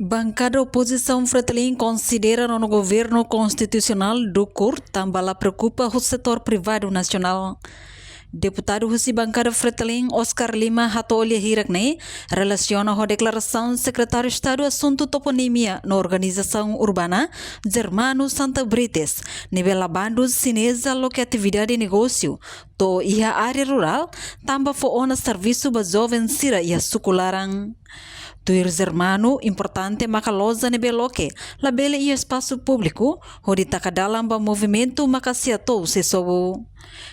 Bancada oposição Fretilin considera no governo constitucional do CUR também preocupa o setor privado nacional. Deputado Husi Bancada Fretilin Oscar Lima Hatolha Hirakne relaciona a declaração do secretário de Estado Assunto Toponímia na Organização Urbana Germano Santa Brites, nível abando cinesa lo que atividade de negócio, to ia área rural, também foi na serviço para jovens sira ia sucularan. Tuir Germano, importante macalosa nebeloke, labele e espaço público, onde takadalam ba movimento makasiatou se sobo.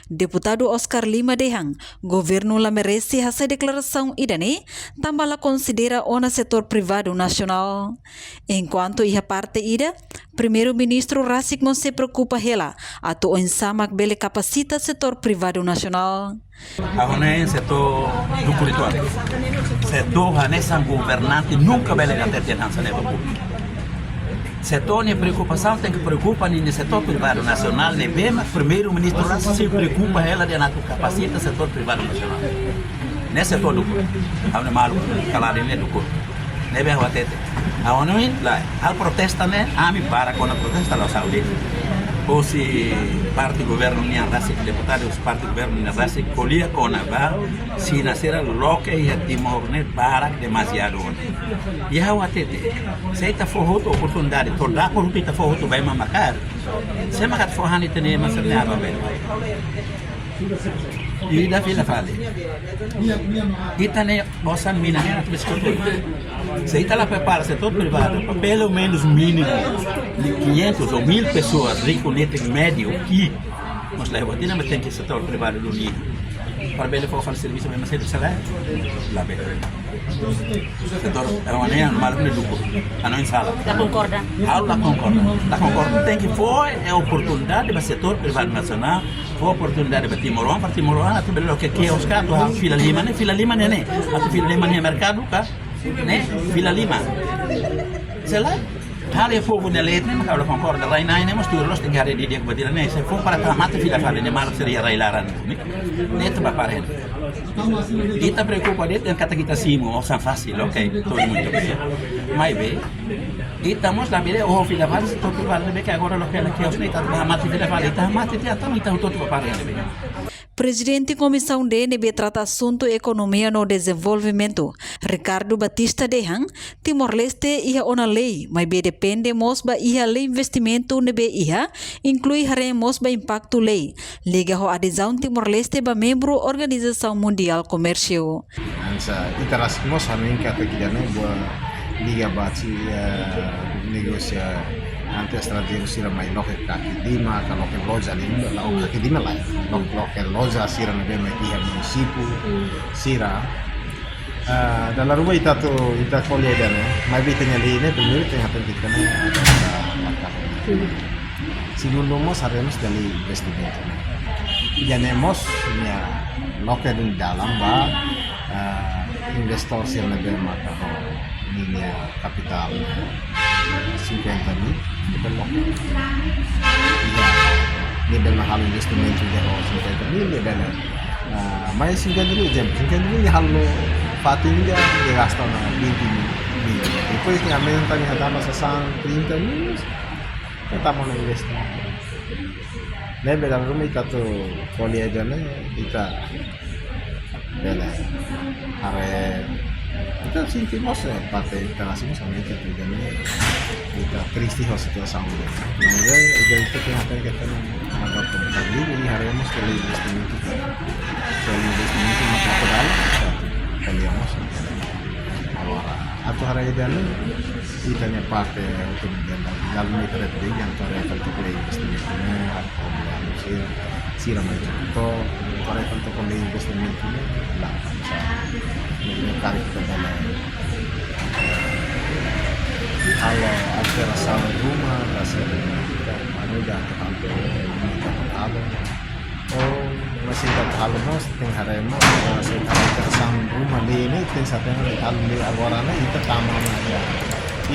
Deputado Oscar Lima Dehang, governo la merece essa declaração idane, também la considera ona setor privado nacional. Enquanto ia parte ida, primeiro-ministro Rasik não se preocupa hela, ato ensamak bele capacita setor privado nacional. Agora setor do currículo. Setor nessa governante nunca vai levar até a neva pública. Setor de preocupação tem que preocupar no setor privado nacional, né? Bem, mas primeiro-ministro lá se preocupa ela de anato capacita setor privado nacional. Nesse setor do curso, há malu calado do curso, né? Bem, o atete. A ONU lá, a protesta né? A me para com a protesta lá saúde. Ou se parte do governo nem rasik deputados parte do governo nem rasik colia com a va se nascer loque e timor né para demasiado e a atete se está forroto oportunidade toda corrupta está forroto vai mamacar se makat forrani tem mas não aba bem e da fila fale itane bosan minanya na biscoito se está lá prepara setor privado pelo menos mínimo de 500 ou 1000 pessoas ricos neto médio que mas leva tinha mas tem que setor privado do Rio para bem for fazer serviço mesmo cedo salário lá bem setor é uma nem normal no lucro a não sala La concorda? La concorda tem que foi é oportunidade para setor privado nacional foi oportunidade para Timor até belo que os caras a fila lima né a fila lima no mercado cá né fila lima sei lá hal yang fogo nele né mas kalau concorda lá nem mas tudo nós tem que hari dia kebetulan né se for para mata fila fala né mal seria railaran né itu bapak ren kita preocupa dia dengan kata kita simo osan fácil ok todo mundo mas bem estamos lá bem o fila fala todo vale bem que agora lo que ela quer os né tá mata fila fala tá mata dia tá então todo bapak ren bem. Presidente Comissão DNB trata assunto economia no desenvolvimento. Ricardo Batista Dehang, Timor-Leste ia ona lei, mas be depende mosba ia lei investimento nebe ia, inclui hare mosba impacto lei. Liga ho adesão Timor-Leste ba membro Organização Mundial Comércio. Ansa iterasmos hamin kata kidane buat liga baci negosia anti strategi sira mai loke kaki dima kalau ke loja lima lau kaki dima lah loke loja sira nebe mai iha munisipu sira dalam rumah ita kolya dan mai bitanya line pemilik yang akan kita nih segundo mos haremos dari investimento janemos ya loke di dalam ba investor sira nebe maka minyak kapital 50 mil belok level mahal investment juga harus 50 mil level mais 50 mil jam 50 mil halo fatinga dia gasta na 20 mil depois que aumenta ni hata sa 30 mil kita mau investment level dalam rumah kita tu kuliah jana kita bela are kita sentimos parte internacional sama kita kita triste a situação mas itu que akan kita agora tadi ini haremos que el investimento más natural cambiamos ahora atau hari ini kita nya parte untuk dalam metode yang terkait dengan investimento atau sira macam para untuk investimento lah mencari kepada kalau ada rasa rumah rasa ada terhampir masih tak halo nos ting haremo masih tak rasa rumah ini ting satu yang hal di agora itu tamam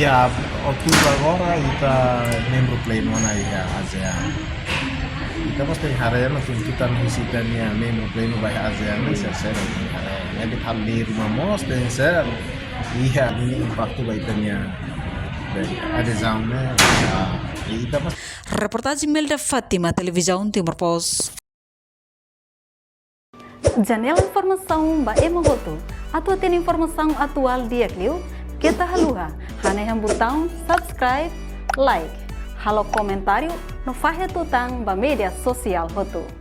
ya oktober agora kita membro pleno na ya ASEAN kita mesti haremo tuntutan visitannya membro pleno by ASEAN saya jadi hal di rumah mos dan saya iya ini impacto baitanya Dari adesãonya kita pas Reportagem Melda Fátima, Televisão Timor Pos. Janela informação ba Emogoto. Atau tem informação atual dia Clio, kita haluha. Haneham botão subscribe, like. Halo comentário no Fahia Tutang ba media sosial Hotu.